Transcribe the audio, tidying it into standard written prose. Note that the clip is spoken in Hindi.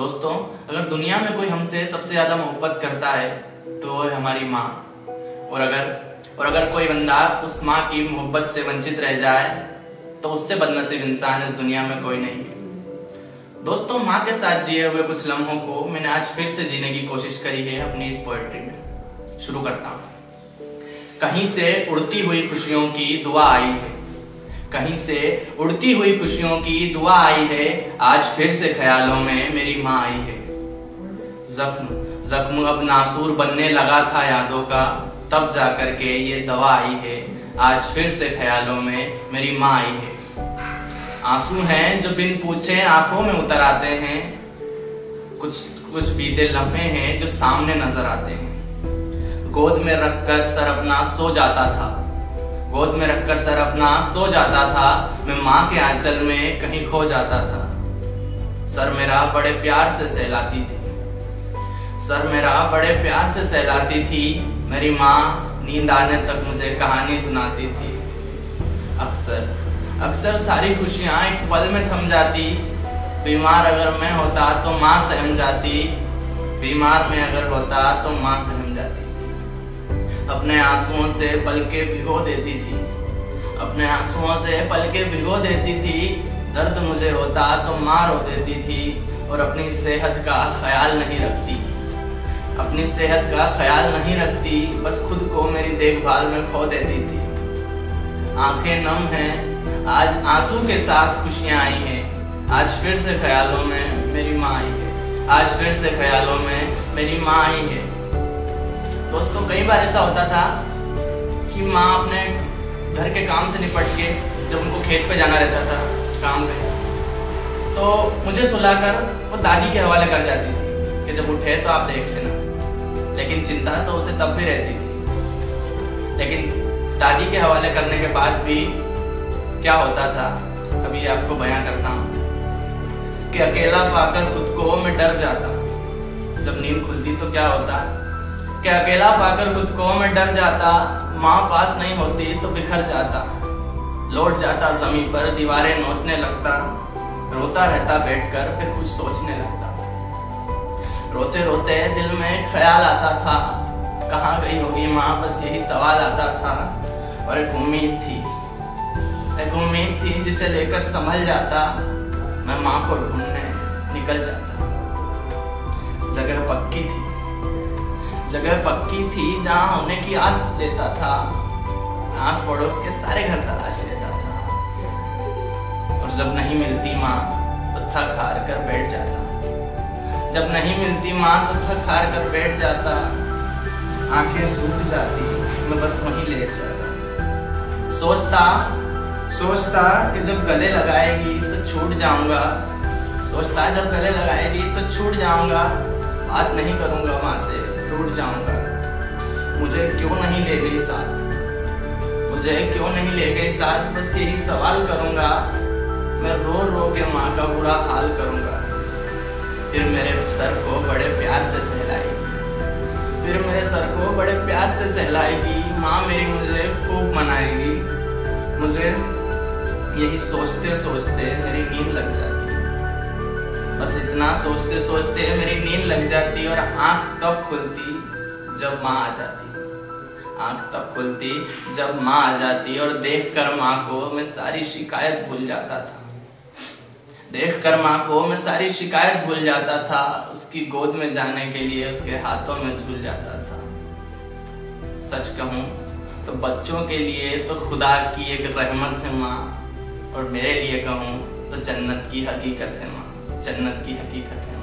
दोस्तों, अगर दुनिया में कोई हमसे सबसे ज्यादा मोहब्बत करता है तो वो है हमारी माँ। और अगर कोई बंदा उस माँ की मोहब्बत से वंचित रह जाए तो उससे बदनसीब इंसान इस दुनिया में कोई नहीं है। दोस्तों, माँ के साथ जिए हुए कुछ लम्हों को मैंने आज फिर से जीने की कोशिश करी है अपनी इस पोएट्री में। शुरू करता हूँ। कहीं से उड़ती हुई खुशियों की दुआ आई है, कहीं से उड़ती हुई खुशियों की दुआ आई है, आज फिर से ख्यालों में मेरी माँ आई है। जख्म अब नासूर बनने लगा था यादों का, तब जाकर के ये दवा आई है, आज फिर से ख्यालों में मेरी माँ आई है। आंसू हैं जो बिन पूछे आंखों में उतर आते हैं, कुछ बीते लम्हे हैं जो सामने नजर आते हैं। गोद में रखकर सर अपना सो जाता था, गोद में रखकर सर अपना सो जाता था, मैं माँ के आंचल में कहीं खो जाता था। सर मेरा बड़े प्यार से सहलाती थी, सर मेरा बड़े प्यार से सहलाती थी, मेरी माँ नींद आने तक मुझे कहानी सुनाती थी। अक्सर सारी खुशियाँ एक पल में थम जाती, बीमार अगर मैं होता तो माँ सहम जाती, बीमार मैं अगर होता तो माँ सहम जाती। अपने आंसुओं से पलके भिगो देती थी, अपने आंसुओं से पलके भिगो देती थी, दर्द मुझे होता तो माँ रो देती थी। और अपनी सेहत का ख्याल नहीं रखती, अपनी सेहत का ख्याल नहीं रखती, बस खुद को मेरी देखभाल में खो देती थी। आंखें नम हैं, आज आंसू के साथ खुशियां आई हैं, आज फिर से ख्यालों में मेरी माँ आई है, आज फिर से ख्यालों में मेरी माँ आई है। दोस्तों, कई बार ऐसा होता था कि माँ अपने घर के काम से निपट के जब उनको खेत पे जाना रहता था काम पे, तो मुझे सुलाकर वो दादी के हवाले कर जाती थी कि जब उठे तो आप देख लेना। लेकिन चिंता तो उसे तब भी रहती थी। लेकिन दादी के हवाले करने के बाद भी क्या होता था, अभी आपको बयां करता हूँ कि अकेला पाकर खुद को मैं डर जाता। जब नींद खुलती तो क्या होता कि अकेला पाकर खुद को मैं डर जाता, माँ पास नहीं होती तो बिखर जाता, लौट जाता जमीन पर दीवारें नोचने लगता, रोता रहता बैठकर फिर कुछ सोचने लगता। रोते रोते दिल में ख्याल आता था, कहाँ गई होगी माँ, बस यही सवाल आता था। और एक उम्मीद थी जिसे लेकर संभल जाता, मैं माँ को ढूंढने निकल जाता। जगह पक्की थी जहाँ होने की आस लेता था, आस पड़ोस के सारे घर तलाश लेता था। और जब नहीं मिलती माँ तो थक हार कर बैठ जाता, जब नहीं मिलती माँ तो थक हार कर बैठ जाता। आंखें सूख जाती, मैं बस वहीं लेट जाता। सोचता कि जब गले लगाएगी तो छूट जाऊंगा, सोचता जब गले लगाएगी तो छूट जाऊंगा, बात नहीं करूंगा माँ से, टूट जाऊंगा। मुझे क्यों नहीं ले गई साथ, मुझे क्यों नहीं ले गई साथ, बस यही सवाल करूंगा। मैं रो रो के माँ का बुरा हाल करूंगा। फिर मेरे सर को बड़े प्यार से सहलाएगी, फिर मेरे सर को बड़े प्यार से सहलाएगी, माँ मेरी मुझे खूब मनाएगी। मुझे यही सोचते सोचते मेरी नींद लग जाती, बस इतना सोचते सोचते मेरी नींद लग जाती। और आंख तब खुलती जब माँ आ जाती, आंख तब खुलती जब माँ आ जाती। और देखकर माँ को मैं सारी शिकायत भूल जाता था, देखकर माँ को मैं सारी शिकायत भूल जाता था। उसकी गोद में जाने के लिए उसके हाथों में झूल जाता था। सच कहूँ तो बच्चों के लिए तो खुदा की एक रहमत है माँ, और मेरे लिए कहूँ तो जन्नत की हकीकत है माँ, जन्नत की हकीकत है।